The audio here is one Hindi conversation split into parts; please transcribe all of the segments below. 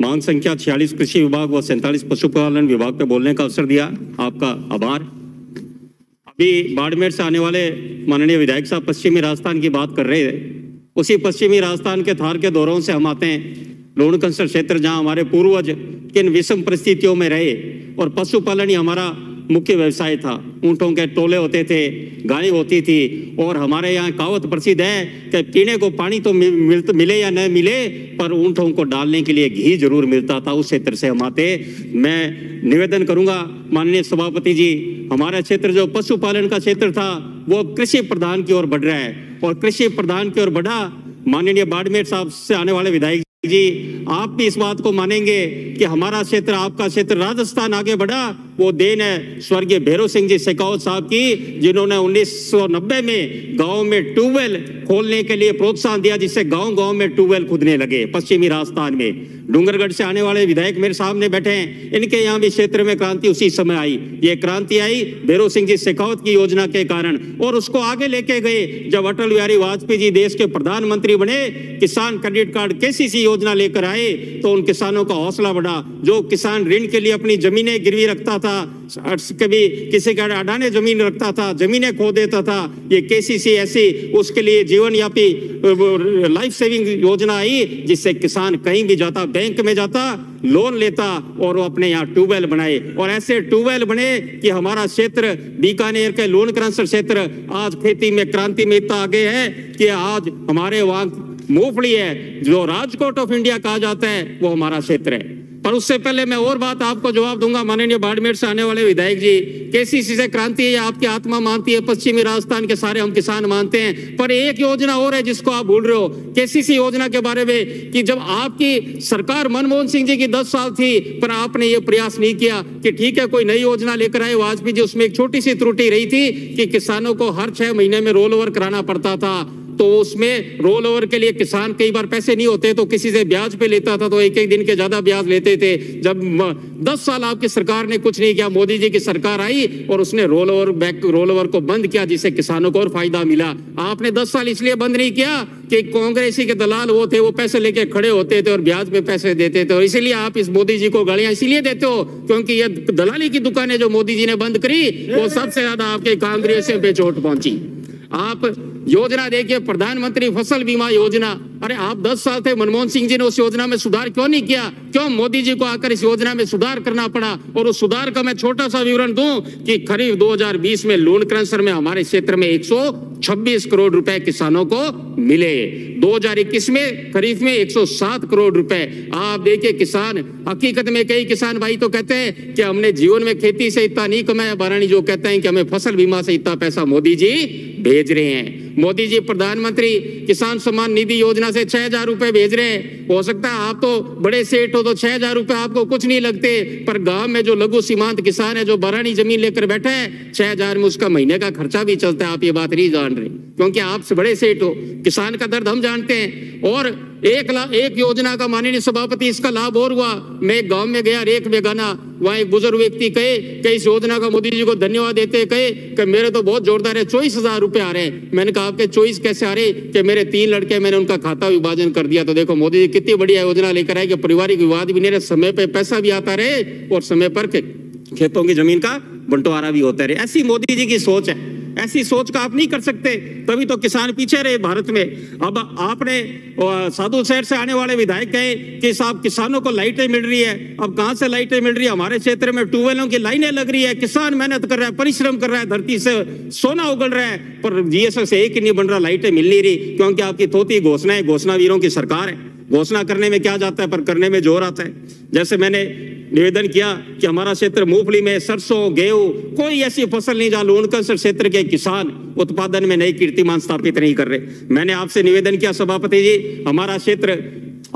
मांग संख्या 46 कृषि विभाग व 47 पशुपालन विभाग पे बोलने का अवसर दिया, आपका आभार। अभी बाड़मेर से आने वाले माननीय विधायक साहब पश्चिमी राजस्थान की बात कर रहे थे। उसी पश्चिमी राजस्थान के थार के दौरों से हम आते हैं। लोणकंसर क्षेत्र जहां हमारे पूर्वज किन विषम परिस्थितियों में रहे और पशुपालन ही हमारा मुख्य व्यवसाय था। ऊँटों के टोले होते थे, गाय होती थी और हमारे यहाँ कहावत प्रसिद्ध है कि पीने को पानी तो मिले या न मिले, पर ऊँटों को डालने के लिए घी जरूर मिलता था। उस क्षेत्र से हम आते। मैं निवेदन करूंगा माननीय सभापति जी, हमारा क्षेत्र जो पशुपालन का क्षेत्र था वो कृषि प्रधान की ओर बढ़ रहा है और कृषि प्रधान की ओर बढ़ा। माननीय बाड़मेर साहब से आने वाले विधायक जी, आप भी इस बात को मानेंगे कि हमारा क्षेत्र, आपका क्षेत्र राजस्थान आगे बढ़ा, वो देन है स्वर्गीय भैरव सिंह जी शेखावत साहब की, जिन्होंने 1990 में गांव में ट्यूबवेल खोलने के लिए प्रोत्साहन दिया, जिससे गांव-गांव में ट्यूबवेल खुदने लगे पश्चिमी राजस्थान में। डूंगरगढ़ से आने वाले विधायक मेरे सामने बैठे हैं, इनके यहाँ भी क्षेत्र में क्रांति उसी समय आई। ये क्रांति आई भैरव सिंह जी शेखावत की योजना के कारण, और उसको आगे लेके गए जब अटल बिहारी वाजपेयी जी देश के प्रधानमंत्री बने। किसान क्रेडिट कार्ड केसीसी योजना लेकर आए तो उन किसानों का हौसला बढ़ा। जो किसान ऋण के लिए अपनी जमीनें गिरवी रखता था, कभी किसी का अडाने जमीन रखता था, जमीनें खो देता था, ये केसीसी ऐसी उसके लिए जीवन यापी लाइफ सेविंग योजना आई, जिससे किसान कहीं भी जाता, बैंक में जाता, लोन लेता और वो अपने यहाँ ट्यूबवेल बनाए। और ऐसे ट्यूबवेल बने कि हमारा क्षेत्र बीकानेर के लोणकंसर क्षेत्र आज खेती में क्रांति में इतना आगे है कि आज हमारे वहाँ मूंगफली है, जो राजकोट ऑफ इंडिया कहा जाता है, वो हमारा क्षेत्र है। पर उससे पहले मैं और बात आपको जवाब दूंगा माननीय बाड़मेर से आने वाले विधायक जी, केसीसी से क्रांति है, आपकी आत्मा मानती है, पश्चिमी राजस्थान के सारे हम किसान मानते हैं, पर एक योजना और है जिसको आप भूल रहे हो, केसीसी योजना के बारे में, कि जब आपकी सरकार मनमोहन सिंह जी की 10 साल थी, पर आपने ये प्रयास नहीं किया कि ठीक है कोई नई योजना लेकर आए वाजपेयी जी। उसमें एक छोटी सी त्रुटि रही थी कि किसानों को हर 6 महीने में रोल ओवर कराना पड़ता था, तो उसमें रोल ओवर के लिए किसान कई बार पैसे नहीं होते तो किसी से ब्याज पे लेता था, तो एक दिन के ज्यादा ब्याज लेते थे। जब 10 साल आपकी सरकार ने कुछ नहीं किया, मोदी जी की सरकार आई और उसने रोल ओवर को बंद किया, जिससे किसानों को और फायदा मिला। आपने 10 साल इसलिए बंद नहीं किया कि कांग्रेसी के दलाल वो थे, वो पैसे लेके खड़े होते थे और ब्याज पे पैसे देते थे, और इसीलिए आप इस मोदी जी को गालियां इसीलिए देते हो क्योंकि ये दलाली की दुकानें जो मोदी जी ने बंद करी, वो सबसे ज्यादा आपके कांग्रेसियों पे चोट पहुंची। आप योजना देखिए, प्रधानमंत्री फसल बीमा योजना, अरे आप 10 साल थे, मनमोहन सिंह जी ने उस योजना में सुधार क्यों नहीं किया? क्यों मोदी जी को आकर इस योजना में सुधार करना पड़ा? और उस सुधार का मैं छोटा सा विवरण दूं कि खरीफ 2020 में लोणकंसर में हमारे क्षेत्र में 126 करोड़ रुपए किसानों को मिले। 2021 में खरीफ में 107 करोड़ रुपए। आप देखिए किसान, हकीकत में कई किसान भाई तो कहते हैं कि हमने जीवन में खेती से इतना नहीं कमाया, बारानी जो कहते हैं कि हमें फसल बीमा से इतना पैसा मोदी जी भेज रहे हैं। मोदी जी प्रधानमंत्री किसान सम्मान निधि योजना से 6,000 रुपए भेज रहे हैं। हो सकता है आप तो बड़े सेठ हो तो 6,000 रुपए आपको कुछ नहीं लगते, पर गांव में जो लघु सीमांत किसान है, जो बारानी जमीन लेकर बैठे हैं, 6,000 में उसका महीने का खर्चा भी चलता है। आप ये बात नहीं जान रहे क्योंकि आप से बड़े सेठ हो। किसान का दर्द हम जानते हैं। और एक योजना का माननीय सभापति इसका लाभ और हुआ। मैं एक गांव में गया, रेख बेगाना, वहां एक बुजुर्ग व्यक्ति कहे कि इस योजना का मोदी जी को धन्यवाद देते कहे कि मेरे तो बहुत जोरदार है, 24,000 रुपए आ रहे हैं। मैंने कहा आपके 24 कैसे आ रहे? कि मेरे 3 लड़के, मैंने उनका खाता विभाजन कर दिया। तो देखो मोदी जी कितनी बढ़िया योजना लेकर आए कि पारिवारिक विवाद भी नहीं रहे, समय पे पैसा भी आता रहे और समय पर खेतों की जमीन का बंटवारा भी होता रहे। ऐसी मोदी जी की सोच है। ऐसी सोच का आप नहीं कर सकते, तभी तो किसान पीछे रहे भारत में। अब आपने साधु शहर से आने वाले विधायक कहे कि साहब किसानों को लाइटें मिल रही है। अब कहां से लाइटें मिल रही है? हमारे क्षेत्र में ट्यूबवेलों की लाइनें लग रही है, किसान मेहनत कर रहा है, परिश्रम कर रहा है, धरती से सोना उगल रहा है, पर जीएसएस से एक ही नहीं बन रहा, लाइटें मिल नहीं रही क्योंकि आपकी थोती घोषणाएं, घोषणा वीरों की सरकार है। घोषणा करने में क्या जाता है, पर करने में जोर आता है। जैसे मैंने निवेदन किया कि हमारा क्षेत्र मूंगफली में, सरसों, गेहूं, कोई ऐसी फसल नहीं जहां लोणकंसर क्षेत्र के किसान उत्पादन में नई कीर्तिमान स्थापित नहीं कर रहे। मैंने आपसे निवेदन किया सभापति जी, हमारा क्षेत्र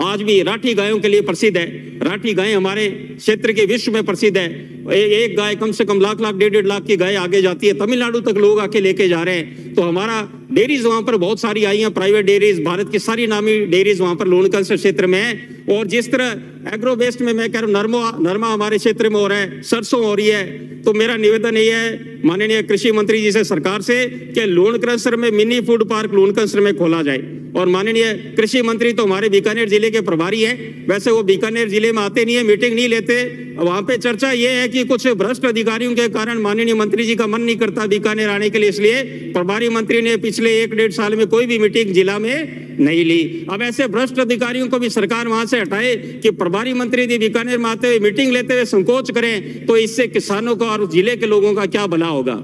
आज भी राठी गायों के लिए प्रसिद्ध है। राठी गाय हमारे क्षेत्र के विश्व में प्रसिद्ध है। एक गाय कम से कम लाख 1.5 लाख की गाय आगे जाती है, तमिलनाडु तक लोग आके लेके जा रहे हैं। तो हमारा डेयरीज वहां पर बहुत सारी आई हैं, प्राइवेट डेयरीज, भारत की सारी नामी डेयरीज वहां पर लोणकंसर क्षेत्र में है। और जिस तरह एग्रो वेस्ट में मैं कह रहा हूँ, नरमा हमारे क्षेत्र में हो रहा है, सरसों हो रही है, तो मेरा निवेदन ये है माननीय कृषि मंत्री जी से, सरकार से, कि लोणकंसर में मिनी फूड पार्क लोणकंसर में खोला जाए। और माननीय कृषि मंत्री तो हमारे बीकानेर जिले के प्रभारी हैं, वैसे वो बीकानेर जिले में आते नहीं है, मीटिंग नहीं लेते। वहाँ पे चर्चा ये है कि कुछ भ्रष्ट अधिकारियों के कारण माननीय मंत्री जी का मन नहीं करता बीकानेर आने के लिए, इसलिए प्रभारी मंत्री ने पिछले 1-1.5 साल में कोई भी मीटिंग जिला में नहीं ली। अब ऐसे भ्रष्ट अधिकारियों को भी सरकार वहां से हटाए कि प्रभारी मंत्री जी बीकानेर में आते हुए मीटिंग लेते हुए संकोच करें, तो इससे किसानों का और जिले के लोगों का क्या भला होगा।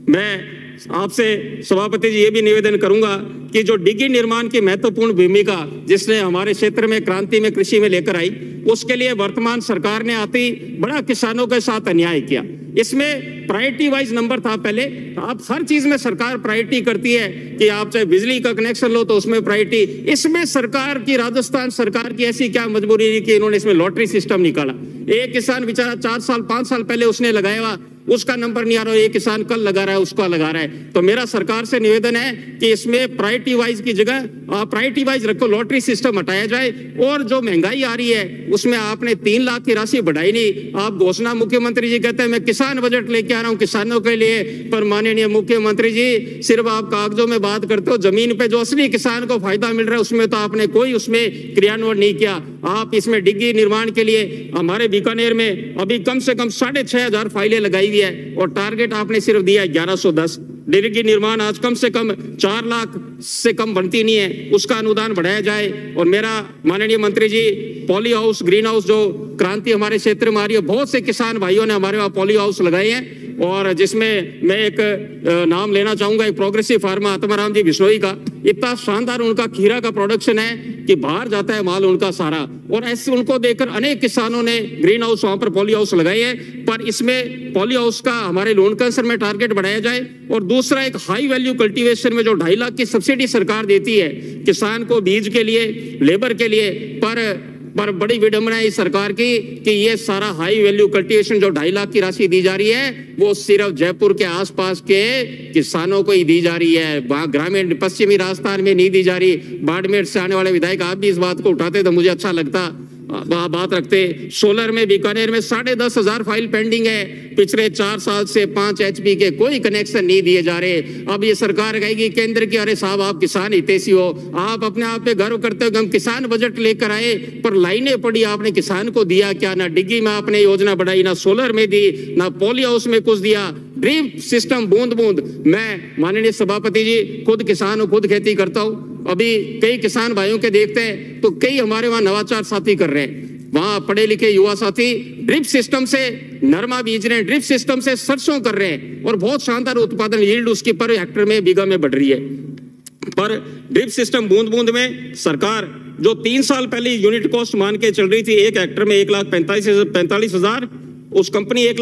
मैं आपसे सभापति जी ये भी निवेदन करूंगा कि जो डिग्गी निर्माण की महत्वपूर्ण भूमिका जिसने हमारे क्षेत्र में क्रांति में कृषि में लेकर आई, उसके लिए वर्तमान सरकार ने आते ही बड़ा किसानों के साथ अन्याय किया। इसमें प्रायोरिटी वाइज नंबर था पहले, आप हर चीज में सरकार प्रायोरिटी करती है कि आप चाहे बिजली का कनेक्शन लो तो उसमें प्रायोरिटी। इसमें सरकार की, राजस्थान सरकार की ऐसी क्या मजबूरी रही कि इन्होंने इसमें लॉटरी सिस्टम निकाला। एक किसान बेचारा 4 साल 5 साल पहले उसने लगाया हुआ, उसका नंबर नहीं आ रहा, एक किसान कल लगा रहा है, उसका लगा रहा है। तो मेरा सरकार से निवेदन है कि इसमें प्रायोरिटी वाइज की जगह आप प्रायोरिटी वाइज रखो, लॉटरी सिस्टम हटाया जाए। और जो महंगाई आ रही है उसमें आपने 3 लाख की राशि बढ़ाई नहीं। आप घोषणा, मुख्यमंत्री जी कहते हैं मैं किसान बजट लेके आ रहा हूं किसानों के लिए, पर माननीय मुख्यमंत्री जी सिर्फ आप कागजों में बात करते हो, जमीन पे जो असली किसान को फायदा मिल रहा है उसमें तो आपने कोई उसमें क्रियान्वयन नहीं किया। आप इसमें डिग्गी निर्माण के लिए हमारे बीकानेर में अभी कम से कम 6,500 फाइलें लगाई हुई है और टारगेट आपने सिर्फ दिया 1110। डिग्गी निर्माण आज कम से कम 4 लाख से कम बनती नहीं है, उसका अनुदान बढ़ाया जाए। और मेरा माननीय मंत्री जी, पॉली हाउस, ग्रीन हाउस जो क्रांति हमारे क्षेत्र में आ रही है, बहुत से किसान भाइयों ने हमारे वहाँ पॉली हाउस लगाए हैं, और जिसमें मैं एक नाम लेना चाहूंगा, एक प्रोग्रेसिव फार्मा आत्माराम जी बिश्नोई का। इतना शानदार उनका खीरा का प्रोडक्शन है कि बाहर जाता है माल उनका सारा, और ऐसे उनको देखकर अनेक किसानों ने ग्रीन हाउस, वहां पर पॉली हाउस लगाए हैं। पर इसमें पॉली हाउस का हमारे लोन कैंसर में टारगेट बढ़ाया जाए। और दूसरा, एक हाई वैल्यू कल्टीवेशन में जो 2.5 लाख की सब्सिडी सरकार देती है किसान को बीज के लिए, लेबर के लिए, पर बड़ी विडंबना है इस सरकार की कि ये सारा हाई वैल्यू कल्टीवेशन जो 2.5 लाख की राशि दी जा रही है वो सिर्फ जयपुर के आसपास के किसानों को ही दी जा रही है, वहां ग्रामीण पश्चिमी राजस्थान में नहीं दी जा रही। बाड़मेर से आने वाले विधायक आप भी इस बात को उठाते तो मुझे अच्छा लगता, बात रखते। सोलर में बीकानेर में 10,500 फाइल पेंडिंग है, पिछले 4 साल से 5 HP के कोई कनेक्शन नहीं दिए जा रहे। अब ये सरकार कहेगी केंद्र की, अरे साहब आप किसान हितैषी हो, आप अपने आप पे गर्व करते हो कि हम किसान बजट लेकर आए, पर लाइनें पड़ी, आपने किसान को दिया क्या? ना डिग्गी में आपने योजना बढ़ाई, ना सोलर में दी, ना पॉली हाउस में कुछ दिया। ड्रिप सिस्टम बूंद बूंद। मैं माननीय सभापति जी खुद किसान हूँ, खुद खेती करता हूँ। अभी कई किसान भाइयों के देखते हैं तो कई हमारे वहां नवाचार साथी कर रहे हैं, वहां पढ़े लिखे युवा साथी ड्रिप सिस्टम से नरमा बीज रहे हैं, ड्रिप सिस्टम से सरसों कर रहे हैं, और बहुत शानदार उत्पादन यील्ड उसकी पर हेक्टर में, बीघा में बढ़ रही है। पर ड्रिप सिस्टम बूंद बूंद में सरकार जो 3 साल पहले यूनिट कॉस्ट मान के चल रही थी 1 हेक्टर में 1,45,000, उस कंपनी 1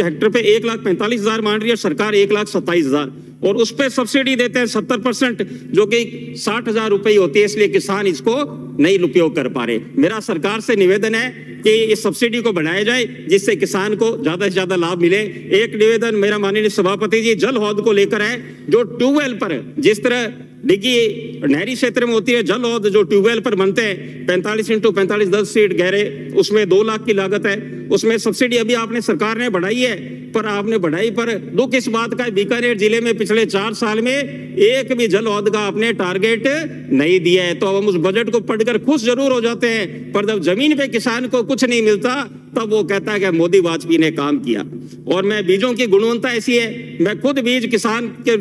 हेक्टर पे 1,45,000 मान रही है, सरकार 1,27,000, और उस पर सब्सिडी देते हैं 70%, जो कि 60,000 रुपए होती है, इसलिए किसान इसको नहीं उपयोग कर पा रहे। मेरा सरकार से निवेदन है कि इस सब्सिडी को बढ़ाया जाए जिससे किसान को ज्यादा से ज्यादा लाभ मिले। एक निवेदन मेरा माननीय सभापति जी जल हौद को लेकर है, जो ट्यूबवेल पर जिस तरह डिग्गी नहरी क्षेत्र में होती है, जल हौद जो ट्यूबवेल पर बनते हैं 45 × 45 10 फीट गहरे, उसमें 2 लाख की लागत है, उसमें सब्सिडी अभी आपने सरकार ने बढ़ाई है, पर आपने बढ़ाई पर दुख इस बात का बीकानेर जिले में पिछले 4 साल में एक भी जल हौद का आपने टारगेट नहीं दिया है। तो हम उस बजट को पढ़कर खुश जरूर हो जाते हैं, पर जब जमीन पे किसान को कुछ नहीं मिलता तब वो कहता है कि मोदी वाजपेयी ने काम किया। और मैं बीजों की गुणवत्ता ऐसी है, मैं खुद बीज किसान के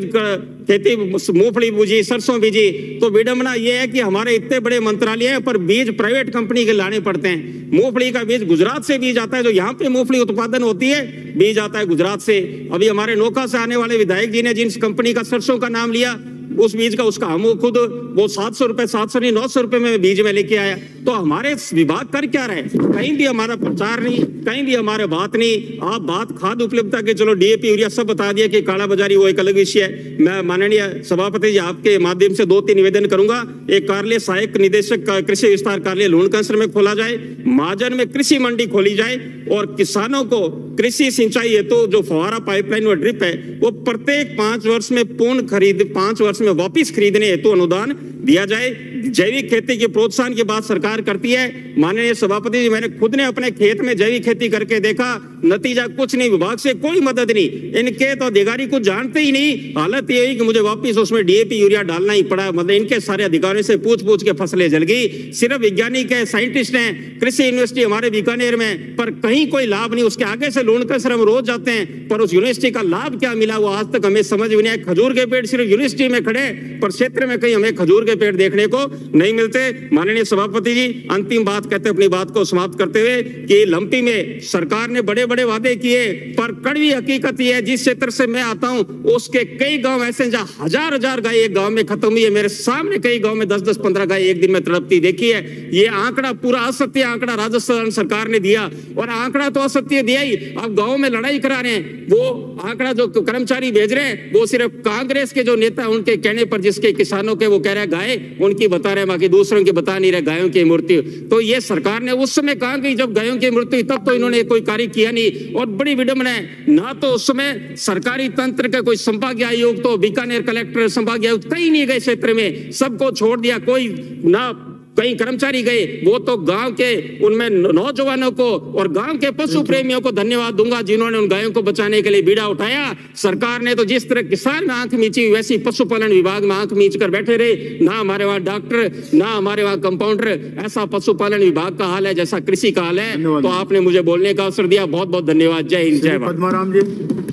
खेती मूंगफली बीजी, सरसों बीजी, तो विडंबना ये है कि हमारे इतने बड़े मंत्रालय हैं पर बीज प्राइवेट कंपनी के लाने पड़ते हैं। मूंगफली का बीज गुजरात से बीज आता है, जो यहाँ पे मूंगफली उत्पादन होती है बीज आता है गुजरात से। अभी हमारे नौका से आने वाले विधायक जी ने जिस कंपनी का सरसों का नाम लिया, उस बीज का उसका हम खुद वो 700 रुपए, 700 नहीं 900 रुपए में बीज में लेके आया। तो हमारे विभाग कर क्या रहे, कहीं भी हमारा प्रचार नहीं, कहीं भी हमारे बात नहीं। आप बात खाद उपलब्धता के चलो DAP यूरिया सब बता दिया कि काला बाजारी वो एक अलग विषय है। मैं माननीय सभापति जी आपके माध्यम से 2-3 निवेदन करूंगा। एक कार्यालय सहायक निदेशक कृषि विस्तार कार्यालय लोन कैंसर में खोला जाए, महाजन में कृषि मंडी खोली जाए, और किसानों को कृषि सिंचाई हेतु जो फव्वारा पाइपलाइन व ड्रिप है वो प्रत्येक 5 वर्ष में पूर्ण खरीद, 5 वर्ष में वापिस खरीदने हेतु अनुदान दिया जाए। जैविक खेती के प्रोत्साहन की बात सरकार करती है। माननीय सभापति जी, मैंने खुद ने अपने खेत में जैविक खेती करके देखा, नतीजा कुछ नहीं, विभाग से कोई मदद नहीं। इनके तो अधिकारी कुछ जानते ही नहीं। हालत ये हुई कि मुझे वापिस उसमें डीएपी यूरिया डालना ही पड़ा। मतलब इनके सारे अधिकारियों से पूछ पूछ के फसलें जल गई। सिर्फ वैज्ञानिक है, साइंटिस्ट हैं, कृषि यूनिवर्सिटी हमारे बीकानेर में, पर कहीं कोई लाभ नहीं। उसके आगे से लूणकर सर हम रोज जाते हैं, पर उस यूनिवर्सिटी का लाभ क्या मिला वो आज तक हमें समझ में नहीं आया। खजूर के पेड़ सिर्फ यूनिवर्सिटी में खड़े, पर क्षेत्र में कहीं हमें खजूर के पेड़ देखने को नहीं मिलते। माननीय सभापति जी, अंतिम बात कहते अपनी बात को समाप्त करते हुए कि लंपी में सरकार ने बड़े बड़े वादे किए, पर कड़वी हकीकत यह है, जिस क्षेत्र से मैं आता हूं उसके कई गांव ऐसे हैं जहां हजार हजार गाय एक गांव में खत्म हुई है। मेरे सामने कई गांव में 10-10, 15 गाय एक दिन में तड़पती देखी है। ये आंकड़ा पूरा असत्य आंकड़ा राजस्थान सरकार ने दिया, और आंकड़ा तो असत्य दिया ही, अब गांव में लड़ाई करा रहे हैं। वो आंकड़ा जो कर्मचारी भेज रहे हैं वो सिर्फ कांग्रेस के जो नेता उनके कहने पर, जिसके किसानों के वो कह रहे हैं गाय उनकी बता रहे हैं, बाकी दूसरों की बता नहीं रहे गायों की मृत्यु। तो ये सरकार ने उस समय कहा कि जब गायों की मृत्यु, तब तो इन्होंने कोई कार्य किया नहीं। और बड़ी विडंबना है, ना तो उस समय सरकारी तंत्र का कोई संभागीय आयुक्त, तो बीकानेर कलेक्टर, संभागीय आयुक्त कहीं नहीं गए क्षेत्र में, सबको छोड़ दिया। कोई ना कई कर्मचारी गए, वो तो गांव के उनमें नौजवानों को और गांव के पशु प्रेमियों को धन्यवाद दूंगा जिन्होंने उन गायों को बचाने के लिए बीड़ा उठाया। सरकार ने तो जिस तरह किसान में आंख मींची, वैसी पशुपालन विभाग में आंख मींच कर बैठे रहे। ना हमारे वहां डॉक्टर, ना हमारे वहां कंपाउंडर, ऐसा पशुपालन विभाग का हाल है जैसा कृषि का हाल है। तो आपने मुझे बोलने का अवसर दिया, बहुत बहुत धन्यवाद। जय हिंद, जय भारत। पद्माराम जी।